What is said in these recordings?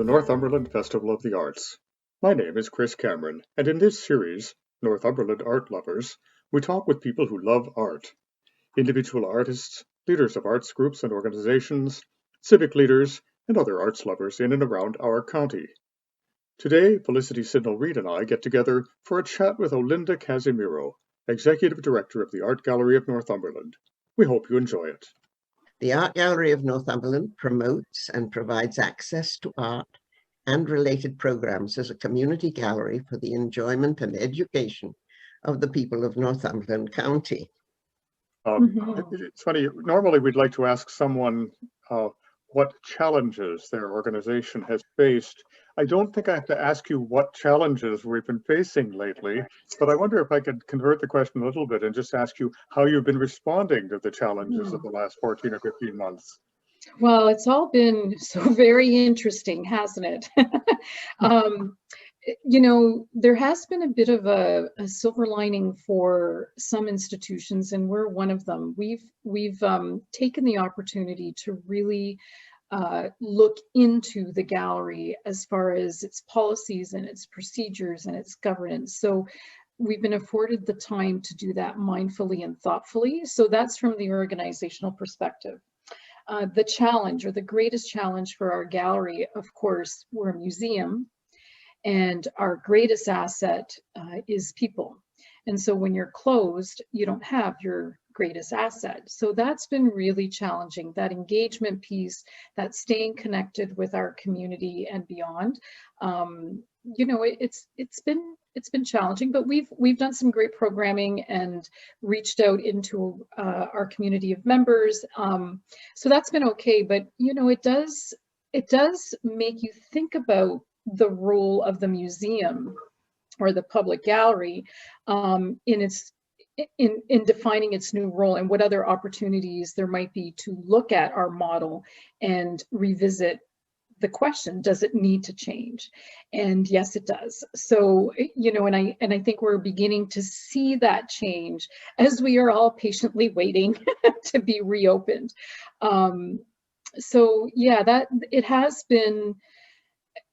the Northumberland Festival of the Arts. My name is Chris Cameron, and in this series, Northumberland Art Lovers, we talk with people who love art. Individual artists, leaders of arts groups and organizations, civic leaders, and other arts lovers in and around our county. Today, Felicity, Sidnell, Reid, and I get together for a chat with Olinda Casimiro, Executive Director of the Art Gallery of Northumberland. We hope you enjoy it. The Art Gallery of Northumberland promotes and provides access to art and related programs as a community gallery for the enjoyment and education of the people of Northumberland County. It's funny, normally we'd like to ask someone what challenges their organization has faced. I don't think I have to ask you what challenges we've been facing lately, but I wonder if I could convert the question a little bit and just ask you how you've been responding to the challenges of the last 14 or 15 months. Well, it's all been so very interesting, hasn't it? You know, there has been a bit of a silver lining for some institutions, and we're one of them. We've taken the opportunity to really look into the gallery as far as its policies and its procedures and its governance. So we've been afforded the time to do that mindfully and thoughtfully. So that's from the organizational perspective. The challenge, or the greatest challenge for our gallery, of course, we're a museum, and our greatest asset is people. And so when you're closed, you don't have your greatest asset. So that's been really challenging, that engagement piece, that staying connected with our community and beyond. You know, it's been challenging, but we've done some great programming and reached out into our community of members. So that's been okay, but you know, it does make you think about the role of the museum or the public gallery in defining its new role, and what other opportunities there might be to look at our model and revisit the question, does it need to change? And yes, it does. So, you know, and I think we're beginning to see that change as we are all patiently waiting to be reopened. So yeah, that it has been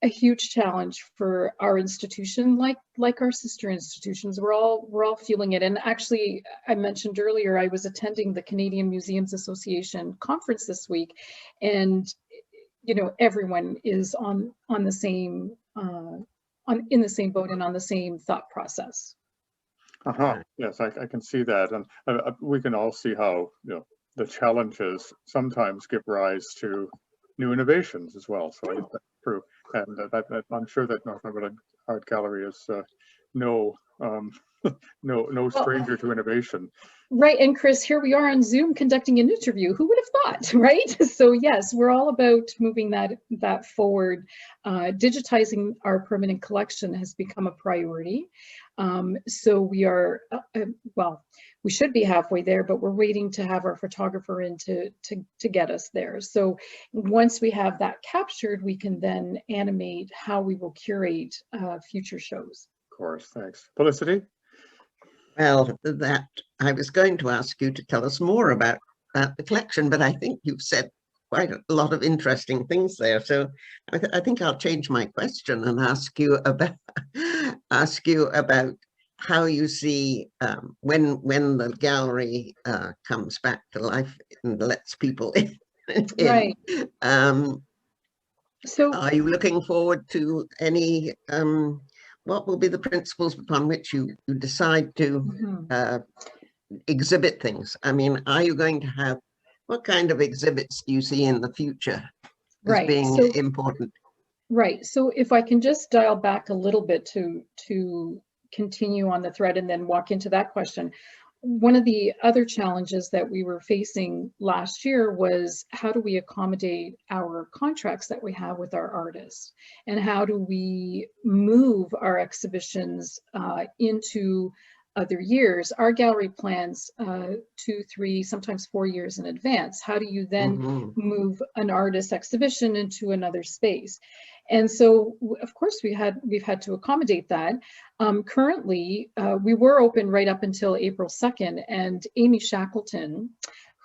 a huge challenge for our institution, like our sister institutions. We're all feeling it. And actually, I mentioned earlier, I was attending the Canadian Museums Association conference this week, and you know, everyone is on the same in the same boat and on the same thought process. Yes, I can see that, and we can all see how, you know, the challenges sometimes give rise to new innovations as well. So I think that's true, and I'm sure that Northumberland Art Gallery is no stranger to innovation. Right, and Chris, here we are on Zoom conducting an interview. Who would have thought, right? So yes, we're all about moving that forward. Digitizing our permanent collection has become a priority. So we are, well, we should be halfway there, but we're waiting to have our photographer in to get us there. So once we have that captured, we can then animate how we will curate future shows. Of course, thanks. Felicity? Well, that I was going to ask you to tell us more about the collection, but I think you've said quite a lot of interesting things there. So I think I'll change my question and ask you about how you see when the gallery comes back to life and lets people in. Right. So are you looking forward to any what will be the principles upon which you decide to exhibit things? I mean, are you going to have, what kind of exhibits do you see in the future as being important? Right. So if I can just dial back a little bit to continue on the thread and then walk into that question. One of the other challenges that we were facing last year was, how do we accommodate our contracts that we have with our artists? And how do we move our exhibitions into other years? Our gallery plans 2, 3, sometimes 4 years in advance. How do you then move an artist exhibition into another space? And so, of course, we've had to accommodate that. Currently, we were open right up until April 2nd, and Amy Shackleton,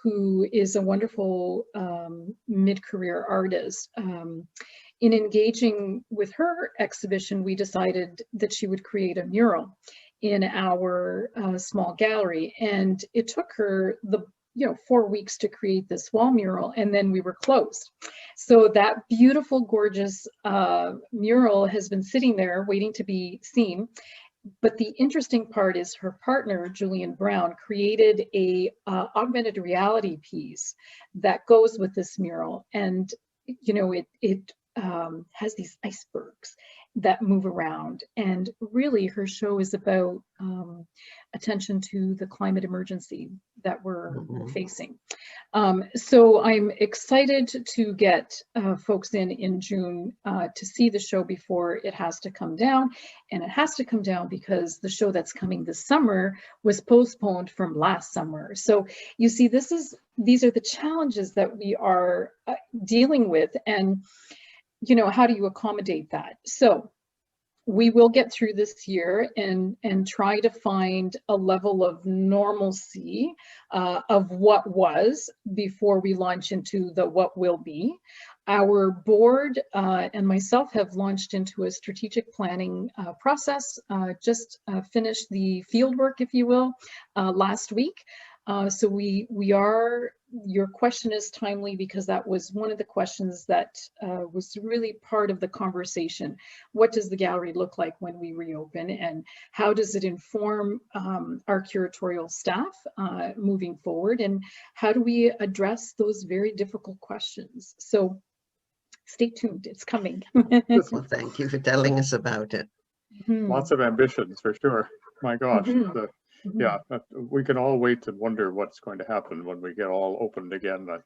who is a wonderful mid-career artist, in engaging with her exhibition, we decided that she would create a mural in our small gallery. And it took her 4 weeks to create this wall mural, and then we were closed. So that beautiful, gorgeous mural has been sitting there waiting to be seen. But the interesting part is her partner, Julian Brown, created a augmented reality piece that goes with this mural. And, it has these icebergs that move around. And really her show is about attention to the climate emergency that we're facing. So I'm excited to get folks in June to see the show before it has to come down. And it has to come down because the show that's coming this summer was postponed from last summer. So you see, these are the challenges that we are dealing with. And, how do you accommodate that? So we will get through this year and try to find a level of normalcy of what was before we launch into the what will be. Our board and myself have launched into a strategic planning process, just finished the field work, if you will, last week. So your question is timely because that was one of the questions that was really part of the conversation. What does the gallery look like when we reopen, and how does it inform our curatorial staff moving forward, and how do we address those very difficult questions? So stay tuned, it's coming. Well, thank you for telling us about it. Lots of ambitions for sure. My gosh. Yeah, we can all wait and wonder what's going to happen when we get all opened again. A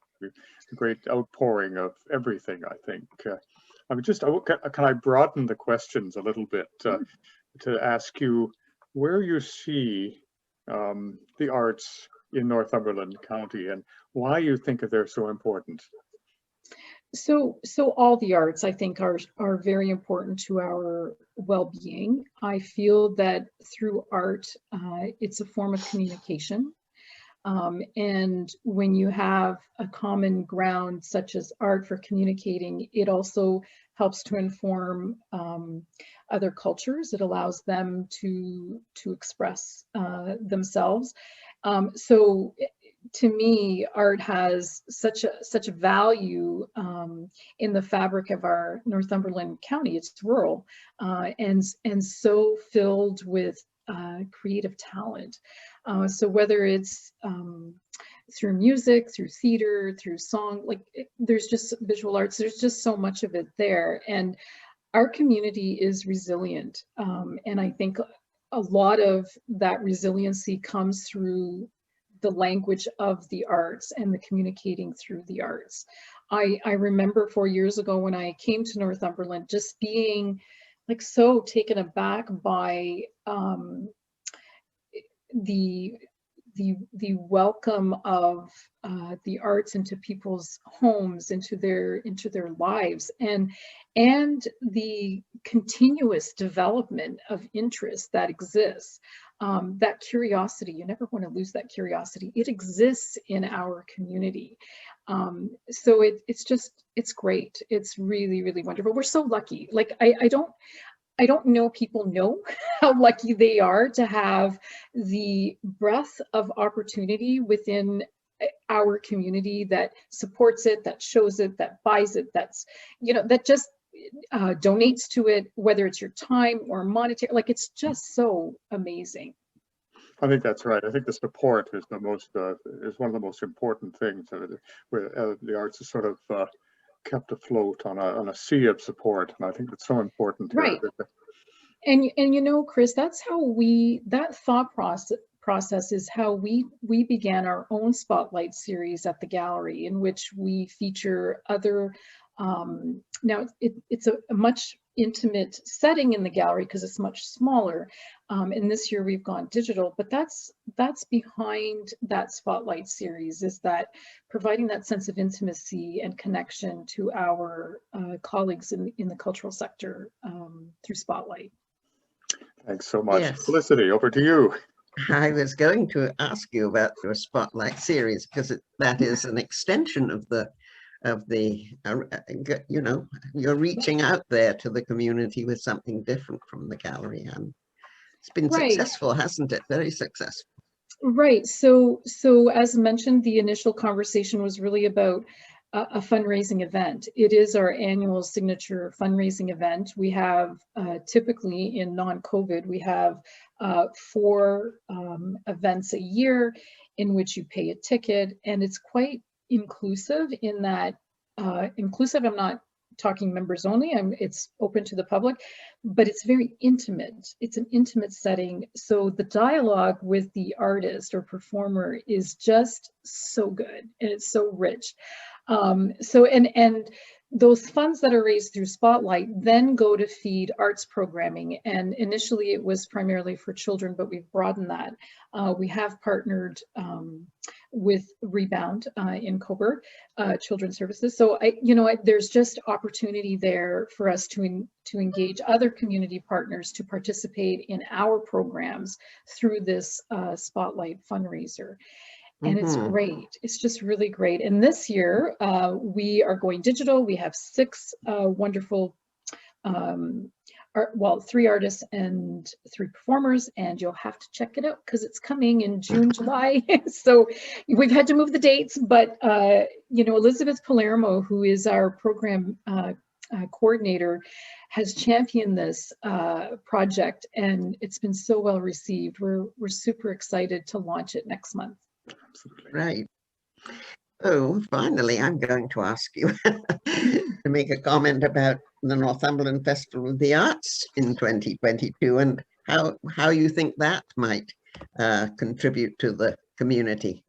great outpouring of everything, I think. Can I broaden the questions a little bit to ask you where you see the arts in Northumberland County and why you think that they're so important? So all the arts, I think, are very important to our well-being. I feel that through art, it's a form of communication. And when you have a common ground such as art for communicating, it also helps to inform other cultures. It allows them to express themselves. So to me, art has such a value in the fabric of our Northumberland County. It's rural and so filled with creative talent. So whether it's through music, through theater, through song, there's just visual arts, there's just so much of it there. And our community is resilient. And I think a lot of that resiliency comes through the language of the arts and the communicating through the arts. I remember 4 years ago when I came to Northumberland, just being so taken aback by the welcome of the arts into people's homes, into their lives, and the continuous development of interest that exists. That curiosity, you never want to lose that curiosity. It exists in our community. So it's great. It's really, really wonderful. We're so lucky. I don't know people know how lucky they are to have the breadth of opportunity within our community that supports it, that shows it, that buys it, that just donates to it, whether it's your time or monetary. It's just so amazing. I think that's right. I think the support is is one of the most important things where the arts is sort of kept afloat on a sea of support, and I think it's so important. Right. And Chris, that's how that thought process is how we began our own spotlight series at the gallery, in which we feature other. Now it's a much intimate setting in the gallery because it's much smaller. And this year we've gone digital, but that's behind that spotlight series, is that providing that sense of intimacy and connection to our colleagues in the cultural sector through Spotlight. Thanks so much. Yes. Felicity, over to you. I was going to ask you about your Spotlight series because that is an extension of the the, you know, you're reaching out there to the community with something different from the gallery, and it's been Right. successful, hasn't it? Very successful. Right. So as mentioned, the initial conversation was really about a fundraising event. It is our annual signature fundraising event. We have typically in non-COVID, we have 4 events a year in which you pay a ticket, and it's quite inclusive in that inclusive. I'm not talking members only. It's open to the public, but it's very intimate. It's an intimate setting. So the dialogue with the artist or performer is just so good, and it's so rich. And those funds that are raised through Spotlight then go to feed arts programming. And initially it was primarily for children, but we've broadened that. We have partnered with Rebound in Coburg, Children's Services. So there's just opportunity there for us to engage other community partners to participate in our programs through this Spotlight fundraiser. And it's great. It's just really great. And this year we are going digital. We have 6 wonderful, 3 artists and 3 performers, and you'll have to check it out because it's coming in June, July. So we've had to move the dates, but Elizabeth Palermo, who is our program coordinator, has championed this project, and it's been so well received. We're super excited to launch it next month. Absolutely. Right. Oh, finally, I'm going to ask you to make a comment about the Northumberland Festival of the Arts in 2022 and how you think that might contribute to the community.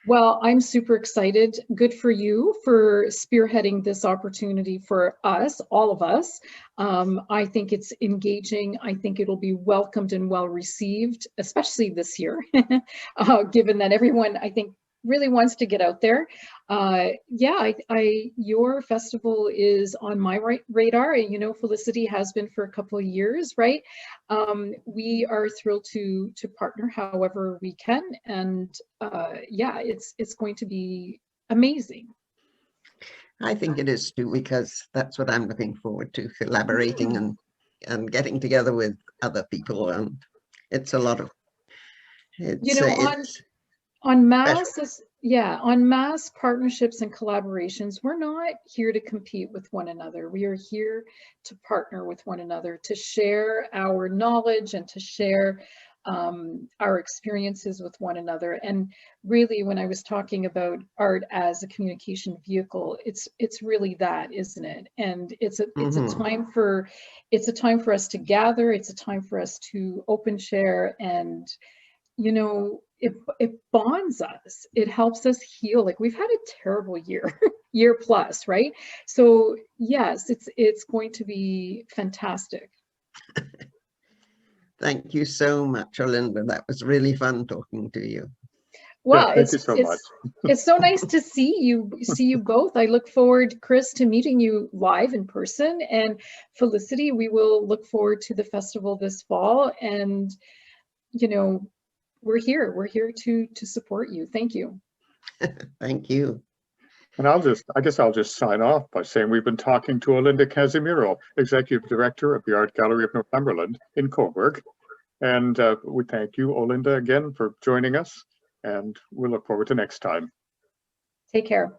Well, I'm super excited. Good for you for spearheading this opportunity for us, all of us. I think it's engaging. I think it'll be welcomed and well received, especially this year, given that everyone, I think, really wants to get out there. Your festival is on my radar, and Felicity has been for a couple of years, right? We are thrilled to partner however we can, and it's going to be amazing. I think it is too, because that's what I'm looking forward to, collaborating and getting together with other people, and it's a lot of on mass partnerships and collaborations, we're not here to compete with one another. We are here to partner with one another, to share our knowledge and to share our experiences with one another. And really, when I was talking about art as a communication vehicle, it's really that, isn't it? And it's a time for us to gather. It's a time for us to open share, and it bonds us. It helps us heal. Like, we've had a terrible year plus, right? So yes, it's going to be fantastic. Thank you so much, Olinda. That was really fun talking to you. Well, thank you so much. It's so nice to see you both. I look forward, Chris, to meeting you live in person, and Felicity, we will look forward to the festival this fall. And we're here to support you. Thank you. Thank you. And I guess I'll just sign off by saying we've been talking to Olinda Casimiro, Executive Director of the Art Gallery of Northumberland in Coburg. And we thank you, Olinda, again for joining us, and we'll look forward to next time. Take care.